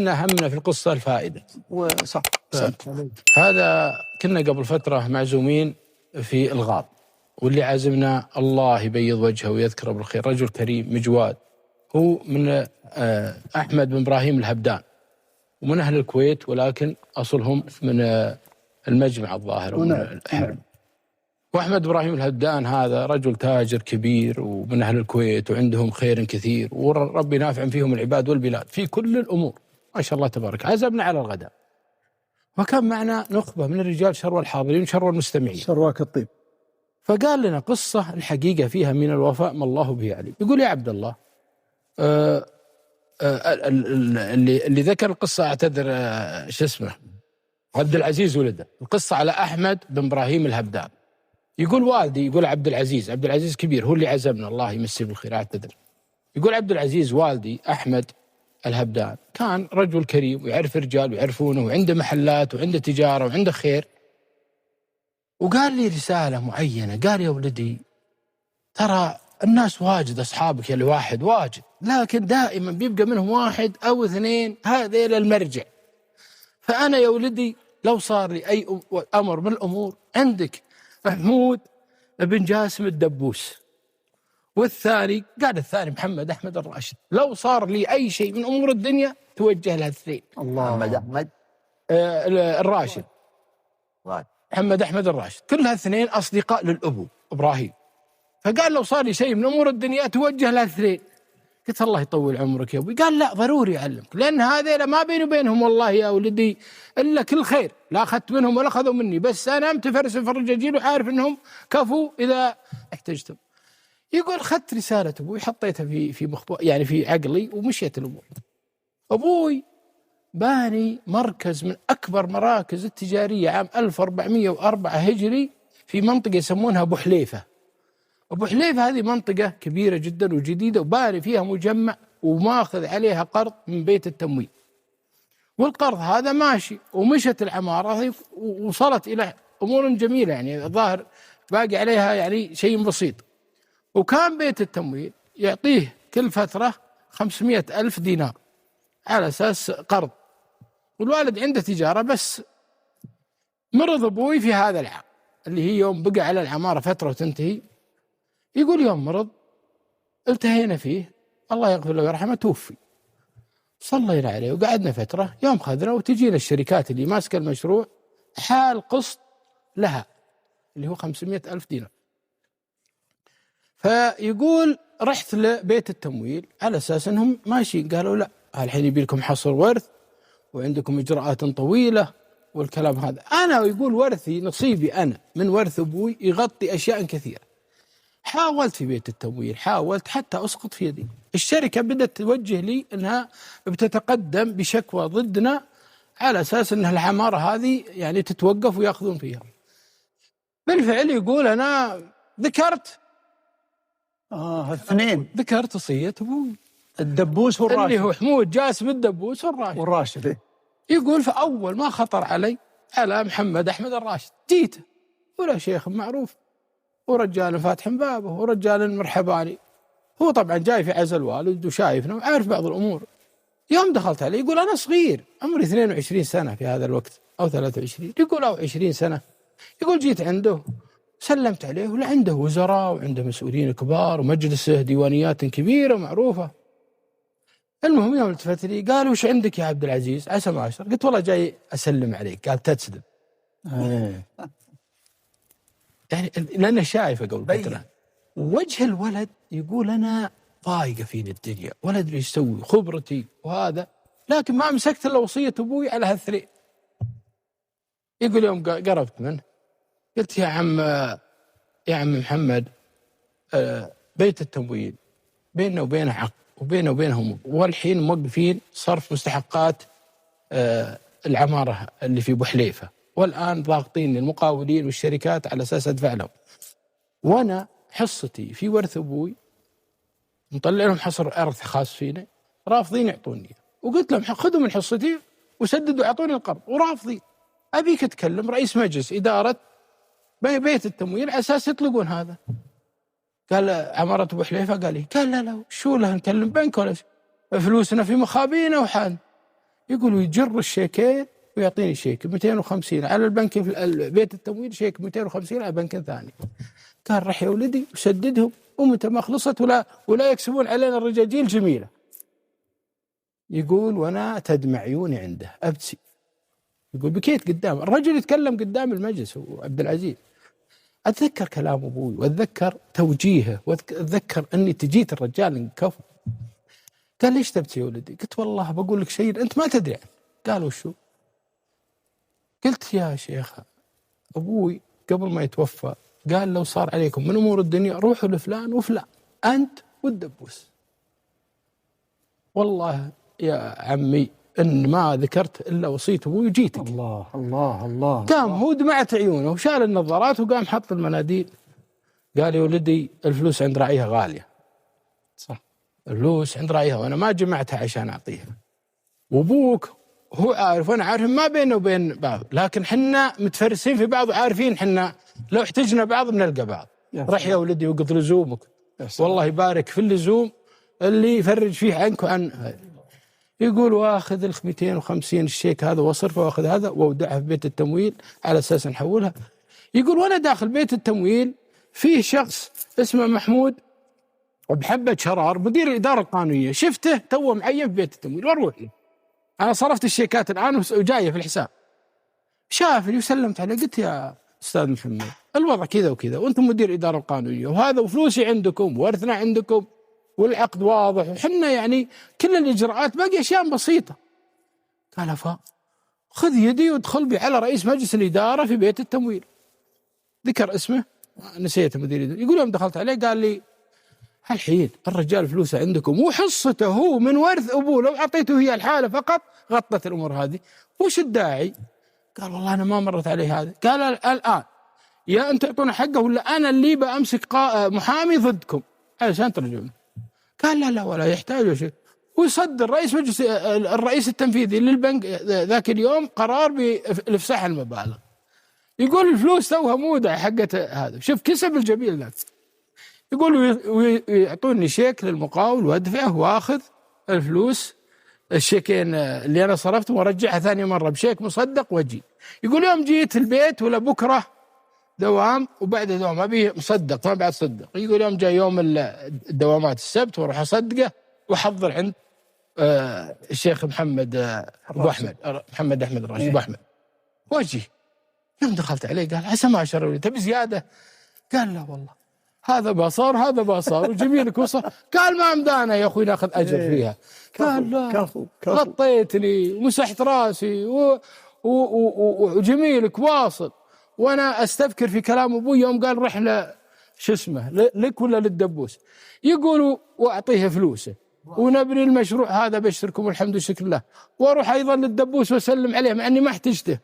همنا في القصة الفائدة. وصح. هذا كنا قبل فترة معزومين في الغاب، واللي عازمنا الله يبيض وجهه ويذكره بالخير، رجل كريم مجواد، هو من أحمد بن إبراهيم الهبدان، ومن أهل الكويت، ولكن أصلهم من المجمع الظاهر ومن الحرم. وأحمد إبراهيم الهبدان هذا رجل تاجر كبير ومن أهل الكويت، وعندهم خير كثير، وربي نافع فيهم العباد والبلاد في كل الأمور ما شاء الله تبارك. عزمنا على الغداء، وكان معنا نخبة من الرجال شروا الحاضرين شروا المستمعين، شرواك الطيب. فقال لنا قصة الحقيقة فيها من الوفاء ما الله به عليم. يقول يا عبد الله، اللي ذكر القصة أعتذر، شو اسمه، عبد العزيز ولده، القصة على أحمد بن إبراهيم الهبدان. يقول والدي، يقول عبد العزيز كبير، هو اللي عزمنا الله يمسيه بالخير، أعتذر. يقول عبد العزيز والدي أحمد الهبدان كان رجل كريم ويعرف رجال ويعرفونه، وعنده محلات وعنده تجارة وعنده خير. وقال لي رسالة معينة، قال يا ولدي ترى الناس واجد، أصحابك اللي واحد واجد، لكن دائما بيبقى منهم واحد أو اثنين هذيل المرجع. فأنا يا ولدي لو صار لي أي أمر من الأمور، عندك محمود بن جاسم الدبوس، والثاني قال الثاني محمد أحمد الراشد، لو صار لي أي شيء من أمور الدنيا توجه لها الاثنين. محمد أحمد الراشد، محمد أحمد الراشد، كلها اثنين أصدقاء للأبو إبراهيم. فقال لو صار لي شيء من أمور الدنيا توجه لها الاثنين. قلت الله يطول عمرك يا أبوي. قال لا ضروري أعلمك، لأن هذا ما بيني وبينهم والله يا ولدي إلا كل خير، لا أخذت منهم ولا أخذوا مني، بس أنا متفرس في الرجاجيل وعارف أنهم كفوا إذا احتجتم. يقول خدت رسالة أبوي حطيتها يعني في عقلي ومشيت الأمور. أبوي باني مركز من أكبر مراكز التجارية عام 1404 هجري في منطقة يسمونها أبو حليفة. أبو حليفة هذه منطقة كبيرة جدا وجديدة، وباني فيها مجمع وماخذ عليها قرض من بيت التمويل، والقرض هذا ماشي، ومشت العمارة ووصلت إلى أمور جميلة، يعني الظاهر باقي عليها يعني شيء بسيط. وكان بيت التمويل يعطيه كل فترة 500,000 دينار على أساس قرض، والوالد عنده تجارة. بس مرض أبوي في هذا العام اللي هي يوم بقى على العمارة فترة وتنتهي. يقول يوم مرض التهينا فيه، الله يغفر له ويرحمه، توفي. صلينا عليه وقعدنا فترة، يوم خذنا وتجينا الشركات اللي ماسكة المشروع حال قسط لها اللي هو 500,000 دينار. فيقول رحت لبيت التمويل على أساس أنهم ماشي، قالوا لا الحين يبي لكم حصر ورث وعندكم إجراءات طويلة والكلام هذا. أنا يقول ورثي، نصيبي أنا من ورث أبوي يغطي أشياء كثيرة. حاولت في بيت التمويل، حاولت حتى أسقط في يدي. الشركة بدأت توجه لي أنها بتتقدم بشكوى ضدنا على أساس أن العمارة هذه يعني تتوقف ويأخذون فيها. بالفعل يقول أنا ذكرت اثنين، ذكرت وصية أبوي الدبوس والراشد، اللي هو حمود جاسم الدبوس والراشد. يقول فأول ما خطر على محمد أحمد الراشد جيت، ولا شيخ معروف ورجال فاتح بابه ورجال مرحباني، هو طبعا جاي في عزل والد وشايفنا وعارف بعض الأمور. يوم دخلت عليه يقول أنا صغير عمري 22 سنة في هذا الوقت أو 23، يقول أو 20 سنة. يقول جيت عنده سلمت عليه، ولا عنده وزراء وعنده مسؤولين كبار ومجلسه ديوانيات كبيرة ومعروفة. المهم يوم التفت لي قال وش عندك يا عبد العزيز عسى ما عشر؟ قلت والله جاي أسلم عليك. قال تسلم. يعني لأنه شايفه قبل فترة. وجه الولد يقول أنا ضايقة فيني الدنيا، ولا أدري إيش أسوي، خبرتي وهذا، لكن ما مسكت إلا وصية أبوي على هالثرين. يقول يوم قربت منه قلت يا عم محمد، بيت التمويل بيننا وبينه عقد وبينه وبينهم، والحين موقفين صرف مستحقات العمارة اللي في أبو حليفة، والآن ضاغطين المقاولين والشركات على أساس أدفع لهم، وأنا حصتي في ورث أبوي مطلع لهم حصر أرث خاص فينا، رافضين يعطوني. وقلت لهم خذوا من حصتي وسددوا أعطوني القرض، ورافضين. أبيك تكلم رئيس مجلس إدارة بيت التمويل على أساس يطلقون هذا. قال عمارة أبو حليفة؟ قال لي، قال لا شو له نكلم بنك ولا فلوسنا في مخابينا وحال. يقولوا يجر الشيكين ويعطيني شيك 250 على البنك في بيت التمويل، شيك 250 على بنك ثاني. قال رح يا ولدي وسددهم ومتى ما خلصت ولا يكسبون علينا الرجاجيل جميلة. يقول وانا تدمع عيوني عنده ابكي. يقول بكيت قدام الرجل يتكلم قدام المجلس وعبد العزيز. اتذكر كلام ابوي واتذكر توجيهه واتذكر اني تجيت الرجال انكفوا. قال ليش تبكي يا ولدي؟ قلت والله بقول لك شيء انت ما تدري عنه. قال وشو؟ قلت يا شيخ ابوي قبل ما يتوفى قال لو صار عليكم من امور الدنيا روحوا لفلان وفلان انت والدبوس. والله يا عمي ان ما ذكرت الا وصيت ابوي وجيتك. الله الله الله. قام هو دمعت عيونه وشال النظارات وقام حط المناديل. قال يا ولدي الفلوس عند راعيها غاليه. صح. الفلوس عند راعيها وانا ما جمعتها عشان اعطيها. وابوك هو عارف وانا عارف ما بينه وبين بعض، لكن حنا متفرسين في بعض وعارفين حنا لو احتجنا بعض بنلقى بعض. رح يا ولدي وقض لزومك. والله يبارك في اللزوم اللي يفرج فيه عنك وعن. يقول واخذ ال 250 الشيك هذا واصرفه واخذ هذا واودعها في بيت التمويل على اساس نحولها. يقول وانا داخل بيت التمويل فيه شخص اسمه محمود بحبة شرار مدير الاداره القانونيه، شفته تو معين في بيت التمويل واروح له. انا صرفت الشيكات الان وجايه في الحساب. شافني وسلمت عليه قلت يا استاذ محمد الوضع كذا وكذا وانتم مدير الاداره القانونيه وهذا وفلوسي عندكم وورثنا عندكم والعقد واضح وحنا يعني كل الاجراءات باقي اشياء بسيطه. قال خذ يدي وادخل بي على رئيس مجلس الاداره في بيت التمويل. ذكر اسمه نسيت مدير الاداره. يقول يوم دخلت عليه قال لي الحين الرجال فلوسه عندكم وحصته هو من ورث ابوه لو اعطيته هي الحاله فقط غطت الامور هذه، وش الداعي؟ قال والله انا ما مرت علي هذا. قال الان يا انت تعطونا حقه ولا انا اللي بامسك محامي ضدكم عشان ترجعون. قال لا ولا يحتاج شيء. ويصدر رئيس مجلس الرئيس التنفيذي للبنك ذاك اليوم قرار بافساح المبالغ. يقول الفلوس توها مودع حقت هذا. شوف كسب الجميل ذاك. يقول ويعطوني شيك للمقاول وادفعه واخذ الفلوس الشيكين اللي انا صرفتهم وارجعها ثاني مره بشيك مصدق واجي. يقول يوم جيت البيت ولا بكره دوام وبعد دوام ابي مصدق ما بعد صدق. يقول يوم جاء يوم الدوامات السبت واروح اصدقه واحضر عند الشيخ محمد ابو احمد محمد احمد الراشد ابو احمد واجي. يوم دخلت عليه قال عسى ما شروا لي تبي زياده؟ قال لا والله هذا باصار هذا باصار وجميلك وصل. قال ما مدانا يا اخوي ناخذ اجر فيها. قال لا غطيتني ومسحت راسي وجميلك واصل. وانا استذكر في كلام ابوي يوم قال رحله شو اسمه لك ولا للدبوس. يقولوا واعطيه فلوسه ونبني المشروع هذا بشركم والحمد والشكر لله واروح ايضا للدبوس واسلم عليه مع اني ما احتجته.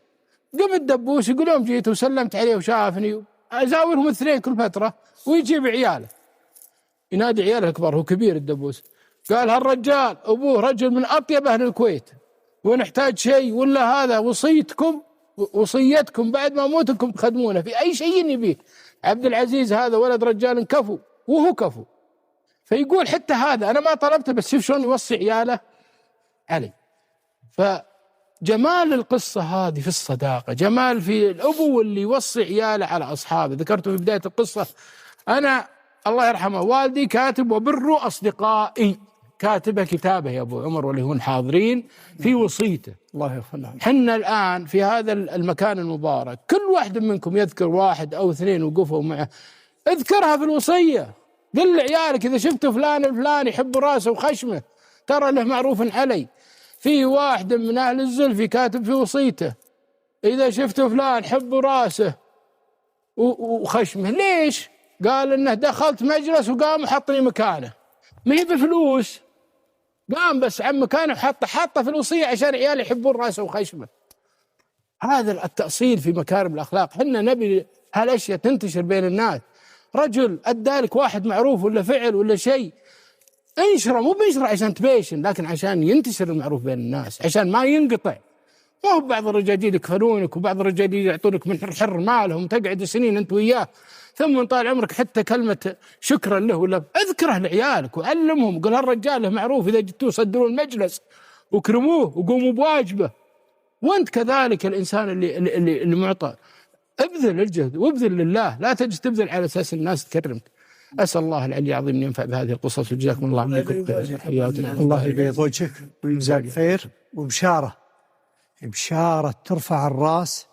قم الدبوس يقول يوم جيت وسلمت عليه وشافني ازاورهم الاثنين كل فتره ويجيب عياله ينادي عياله الكبار هو كبير الدبوس. قال هالرجال ابوه رجل من اطيب اهل الكويت ونحتاج شيء ولا هذا وصيتكم بعد ما موتكم تخدمونه في اي شيء يبيه. عبد العزيز هذا ولد رجال كفو وهو كفو. فيقول حتى هذا انا ما طلبته بس شوف شلون يوصي عياله علي. فجمال القصه هذه في الصداقه، جمال في الابو اللي يوصي عياله على اصحابه. ذكرته في بدايه القصه انا الله يرحمه والدي كاتب وبروا اصدقائي، كاتبه كتابه يا ابو عمر واللي هون حاضرين في وصيته الله يغفر له. حنا الان في هذا المكان المبارك كل واحد منكم يذكر واحد او اثنين وقفوا معه اذكرها في الوصيه. قل لعيالك اذا شفتوا فلان الفلاني يحب راسه وخشمه ترى له معروف علي. في واحد من اهل الزلفي كاتب في وصيته اذا شفتوا فلان حبوا راسه وخشمه. ليش؟ قال انه دخلت مجلس وقام وحطني مكانه، ما هي بفلوس، قام بس عن مكانه حطه في الوصيه عشان عياله يحبون راسه وخشمه. هذا التأصيل في مكارم الاخلاق. حنا نبي هالاشياء تنتشر بين الناس. رجل ادالك واحد معروف ولا فعل ولا شيء انشره، مو بنشره عشان تبيشن لكن عشان ينتشر المعروف بين الناس عشان ما ينقطع. مو بعض الرجاجيل يكفلونك وبعض الرجاجيل يعطونك من حر مالهم تقعد سنين انت وياه ثم طال عمرك حتى كلمه شكرا له ولا اذكره لعيالك وعلمهم. قل هالرجال له معروف اذا جتوه صدروا المجلس واكرموه وقوموا بواجبه. وانت كذلك الانسان اللي معطى، ابذل الجهد وابذل لله، لا تجي تبذل على اساس الناس تكرمك. اسال الله العلي العظيم ان ينفع بهذه القصص، وجزاكم الله عنكم الله يبيض وجهك ويجزاك خير. وبشارة ترفع الراس